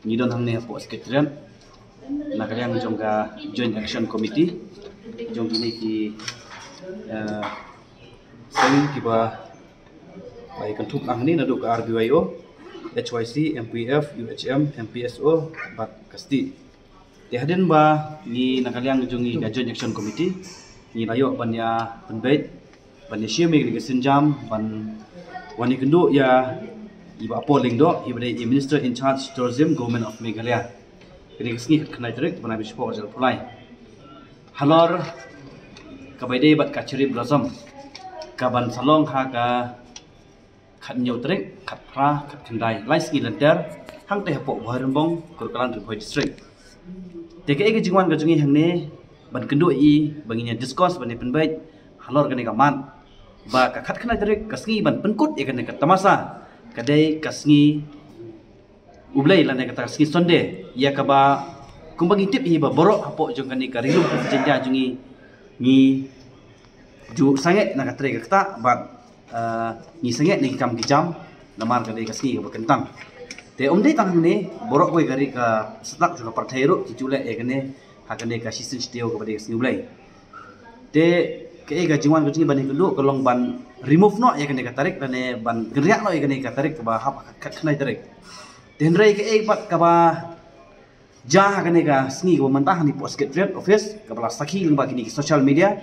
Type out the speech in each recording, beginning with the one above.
Ngidon hamne hapo sekretariat nakaliang jongga Joint Action Committee jong ini ki sing kiba bai kantuk ang ni naduk RBYO HYC MPF UHM MPSO bat kasti hadin ba ni nakaliang jongi Joint Action Committee ni layo banya penbait banya syeme ni kesenjam ban wani kendu ya iba polling do iba the Minister in charge tourism government of Meghalaya kini kesni kenai direct bana bispo ojal pulai halor kabaide bat kaciri blossom kaban salong ha ka khat nyau direct khat pra khat kendai lai ski lenter hang te hapo bharembong kurkalan ripoi district teke ke jingwan ka jungi hangne ban kendu I banginya discourse bani penbait halor kani kaman ba ka khat kenai direct kasngi ban penkut e kani ka tamasa kadai kasngi ublai lane kata kasngi sonde ya kaba kumbang itip hi ba borok hapo jong kani ka rilu jenja jungi ni ju sanget na katre kata bat ni sanget ni kam kijam namar kadai kasngi ka kentang te omdei tang ne borok koi gari ka setak juga partai ro cicule e kane hakane ka sistem steo ka badai kasngi ublai te ke ga jingwan kucing bani kelu kolong ban remove no ya kene katarik dan ban geriak no ya kene katarik ke bahap kenai tarik tenrai ke pat ka ba jah kene ka sngi ko mentah ni post secretariat office ka bala sakhi leng ba kini social media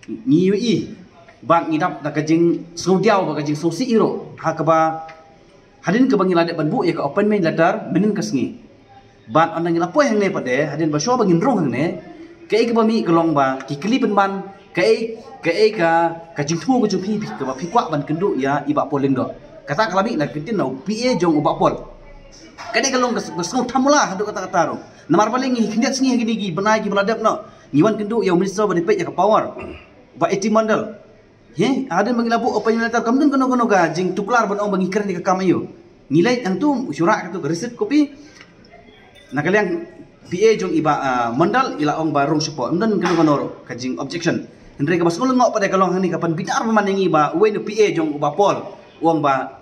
ni ui ban ngidap da kajing sodiau ba kajing sosi iro ha ka ba hadin ke bangi ladak ban bu ya ka appointment letter benin ka sngi ban anang lapo hang ne pade hadin ba sho bangin rong hang ne ke ba mi kolong ba ki klip ban ke ka jingtu ko jupi ke ba pikwa ban kendu ya iba polling do kata kalami la kitin no PA jong uba pol kade kalong besung thamula hadu kata kata ro namar paling ngi khindiat sngi gini gi benai gi beladap no ngiwan kendu ya minister ba dipet ya ka power ba eti mandal he adin bangilabu opinion letter kamdun kono ga jing tuklar ban ong bangi keren di ka kamayo ngilai ang tu syura ka tu receipt copy nakaliang PA jong iba mandal ila ong barong support mdan kono ro ka jing objection Hendrai ka basngol ngok pada kalong hani kapan bitar memanengi ba uwe no PA jong uba pol uang ba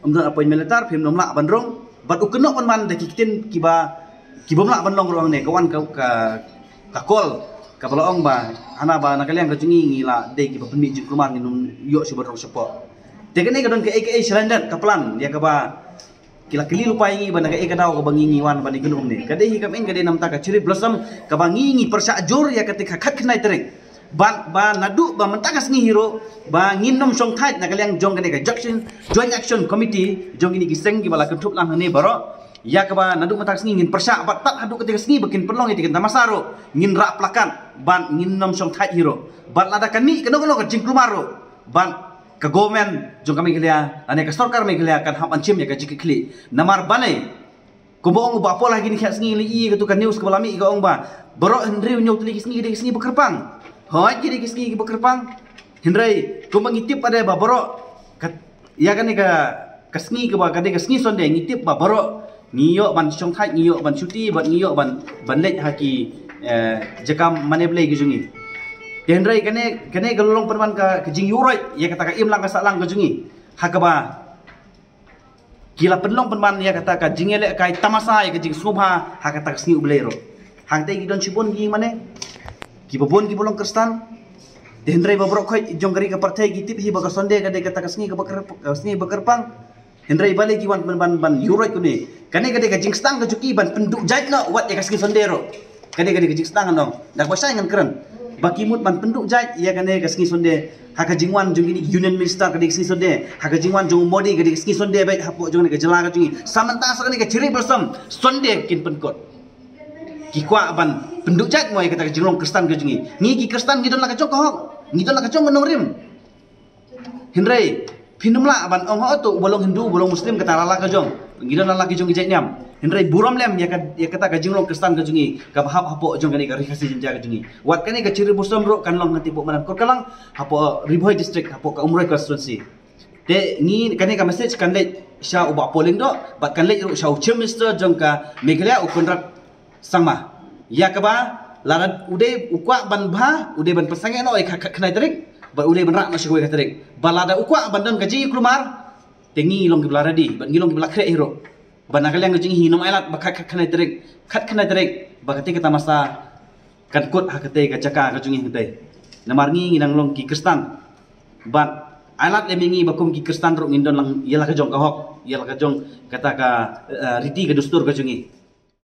umdon appointment letter phim nom la bandrong bat ukenok pan man de kitin kiba mla bandong ruang ne kawan ka kol ka balong ba ana ba nakaliang ka jungi ngila de kiba penmi jing rumah nginum yo si bandrong support de kene ka don ke AKA selandat ka plan dia ka ba kila kili lupa ingi ba naga daw ka bangi ngiwan ba ni gunung ne kade hi kam en kade nam ta ka cherry blossom ka bangi ngi persa jor ya ketika khat khnai tereng ba nadu ba mentakas ngi hero ba nginom song thait nakaliang jong kane ka joint action committee jong ini giseng gi bala kentup lang ne baro ya ka ba nadu mentakas ngi ngin persa ba tat hadu ketika sngi bekin pelong iti kenta masaro ngin ra plakan ban nginom song thait hero ba lada kani keno ka jingklumaro ban ka government jong kami kelia ane ka sarkar me kelia kan ham ancim ya ka jikikli namar balai kumbong ba pola gini khas ngi li ka tu kan news ka balami ka ong ba baro hendriu nyau tuli sngi bekerpang hoi jadi kisni bekerpang hendrai kumbang ngitip pada baboro ya kan ka kasni ke ba kade kasni sonde ngitip baboro ngiyo ban chong thai ngiyo ban chuti ban ngiyo ban lek haki jakam maneblei gejungi hendrai kane galolong perman ka jing yuroi ya kata ka imlang ka salang gejungi hakaba gila penlong perman ya kata ka jingele kai tamasa ya jing subha hakata kasni ublero hangte gidon chibon gi mane kibabon kibolong kristan hendrai babrok khoi jong gari ka partai gitip hi baga sonde ka de kata kasni ka kasni bekerpang hendrai bale kiwan ban yuroi kuni kane ka de ka jingstang ka juki ban penduk jait no wat ya kasni sondero kane ka de ka jingstang no dak basai ngan keren baki mut ban penduk jait ya kane kasni sonde haka jingwan jong ini union minister ka de kasni sonde haka jingwan jong modi ka de kasni sonde bai hapo jong ka jela ka jungi samanta sakane ka ciri bersam sonde kin penkot kikwa ban penduk jat moy kata jenglong kristan ke jungi ngi ki kristan ngidon la ka jong kohok ngidon la ka jong menong rim hendrai pinumla ban ong ho tu bolong hindu bolong muslim kata lala ka jong ngidon la ki jong jait nyam hendrai buram lem ya kata ka jenglong kristan ke jungi ka bahap hapo jong kani ka rikasi jenja ke jungi wat kani ka ciri bosom ro kan long nanti pok manan kor kalang hapo riboi district hapo ka umroi constituency de ni kani ka message kan le sha uba polling do bat kan le sha chief minister jong ka Meghalaya ukonrak sama ya kaba larat ude ukwa ban bha ude ban pasange no khnai tarik ba ude ban rak na shigoi tarik balada ukwa ban dan gaji klumar tengi long gibla ready ban ngilong gibla kre hero Banakaliang gajing hinom ailat bakat kat kanai direk bakati kita masa kan kut hakate kacaka kajungi hete namarngi nginang long ki kristan bat ailat lemingi bakum ki kristan ro ngindon lang yala kajong kahok yala kajong kata ka riti ka dustur kajungi